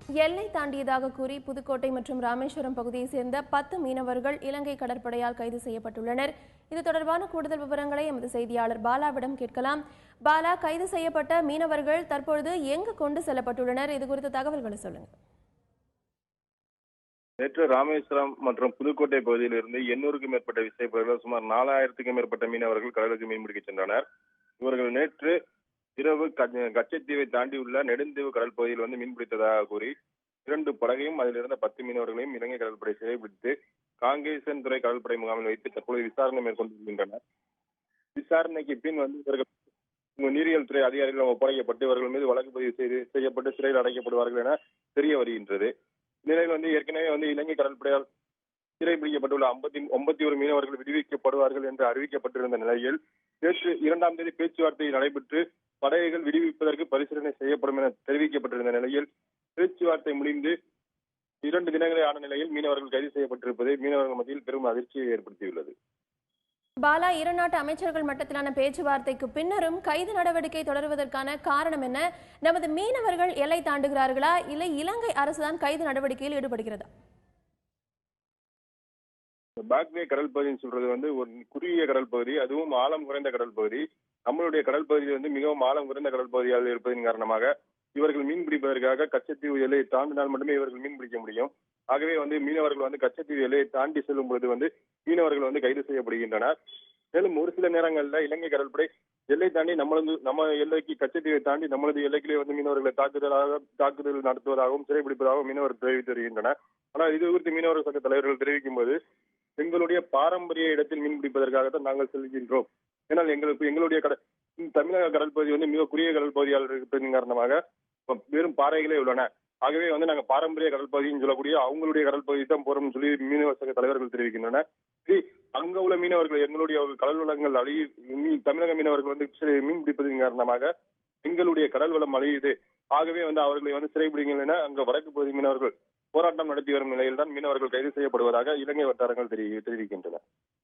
எல்லை தாண்டியதாக கூறி புதுக்கோட்டை மற்றும் ராமேஸ்வரம் பகுதியைச் சேர்ந்த 10 மீனவர்கள் இலங்கை கடற்படையால் கைது செய்யப்பட்டுள்ளனர். இது தொடர்பான கூடுதல் விவரங்களை எமது செய்தியாளர் பாலாவிடம் கேட்கலாம். பாலா, கைது செய்யப்பட்ட மீனவர்கள் தற்பொழுது எங்கு கொண்டு செல்லப்பட்டுள்ளனர்? இது குறித்த தகவல்களை சொல்லுங்க. நேற்று ராமேஸ்வரம் மற்றும் புதுக்கோட்டை பகுதியில் இருந்து 800க்கும் மேற்பட்ட விசைப்படகுகள் சுமார் 4000க்கும் மேற்பட்ட மீனவர்கள் கடலுக்கு மீன்பிடிக்க சென்றனர். இவர்கள் நேற்று இரவு கச்சத்தீவை தாண்டியுள்ள நெடுந்தீவு கடல் பகுதியில் மீன்பிடித்ததாக கூறி 2 படகையும் அதில் இருந்த 10 மீனவர்களையும் இலங்கை கடற்படை சிறைபிடித்து காங்கேசன் துறை கடற்படை முகாமில் வைத்து தற்போது விசாரணை மேற்கொண்டு வருகின்றனர். விசாரணைக்கு பின் இவர்கள் நீரியல் துறை அதிகாரிகள் ஒப்படைக்கப்பட்டு இவர்கள் மீது வழக்கு பதிவு செய்யப்பட்டு சிறையில் அடைக்கப்படுவார்கள் என தெரிய வருகின்றது. நிலையில் ஏற்கனவே இலங்கை கடற்படையால் சிறைபிடிக்கப்பட்டுள்ள 51 மீனவர்கள் விடுவிக்கப்படுவார்கள் என்று அறிவிக்கப்பட்டிருந்த நிலையில் நேற்று 2ஆம் தேதி பேச்சுவார்த்தை நடைபெற்று படகுகள் விடுவிப்பதற்கு பரிசீலனை செய்யப்படும் என தெரிவிக்கப்பட்டிருந்த நிலையில் பேச்சுவார்த்தை முடிந்து 2 தினங்களே ஆன நிலையில் மீனவர்கள் கைது செய்யப்பட்டிருப்பது மீனவர்கள் மத்தியில் பெரும் அதிர்ச்சியை ஏற்படுத்தியுள்ளது. பாலா, இரு நாட்டு அமைச்சர்கள் மட்டத்திலான பேச்சுவார்த்தைக்கு பின்னரும் கைது நடவடிக்கை தொடருவதற்கான காரணம் என்ன? நமது மீனவர்கள் எல்லை தாண்டுகிறார்களா, இல்லை இலங்கை அரசுதான் கைது நடவடிக்கையில் ஈடுபடுகிறதா? பாக்வே கடல் பகுதின்னு சொல்றது ஒரு குறுகிய கடல் பகுதி, அதுவும் ஆழம் குறைந்த கடல் பகுதி. நம்மளுடைய கடல் பகுதி மிகவும் ஆழம் குறைந்த கடல் பகுதியாக இருப்பதன் காரணமாக இவர்கள் மீன் பிடிப்பதற்காக கச்சத்தீவு எல்லையை தாண்டினால் மட்டுமே இவர்கள் மீன் பிடிக்க முடியும். ஆகவே மீனவர்கள் கச்சத்தீவு எல்லையை தாண்டி செல்லும் பொழுது மீனவர்கள் கைது செய்யப்படுகின்றனர். மேலும் ஒரு சில நேரங்களில் இலங்கை கடற்படை எல்லை தாண்டி நம்ம எல்லைக்கு கச்சத்தீவை தாண்டி நம்மளது எல்லைகளே மீனவர்களை தாக்குதல் நடத்துவதாகவும் சிறைபிடிப்பதாகவும் மீனவர்கள் தெரிவித்து வருகின்றனர். ஆனால் இது குறித்து மீனவர் சங்க தலைவர்கள் தெரிவிக்கும் போது எங்களுடைய பாரம்பரிய இடத்தில் மீன் பிடிப்பதற்காகத்தான் நாங்கள் செல்கின்றோம். ஏன்னால் எங்களுடைய தமிழக கடல் பகுதி மிக குறுகிய கடல் பகுதியால் இருப்பதன் காரணமாக வெறும் பாறைகளே உள்ளன. ஆகவே நாங்கள் பாரம்பரிய கடல் பகுதின்னு சொல்லக்கூடிய அவங்களுடைய கடல் பகுதி தான் போறோம்னு சொல்லி மீனவர் சங்க தலைவர்கள் தெரிவிக்கின்றனர். அங்க உள்ள மீனவர்கள் எங்களுடைய கடல் வளங்கள் தமிழக மீனவர்கள் மீன் பிடிப்பதன் காரணமாக எங்களுடைய கடல் வளம் அழியுது. ஆகவே அவர்களை சிறைபிடிங்கள் என அங்க வடக்கு பகுதி மீனவர்கள் போராட்டம் நடத்தி வரும் நிலையில் தான் மீனவர்கள் கைது செய்யப்படுவதாக இலங்கை வட்டாரங்கள் தெரிவிக்கின்றன.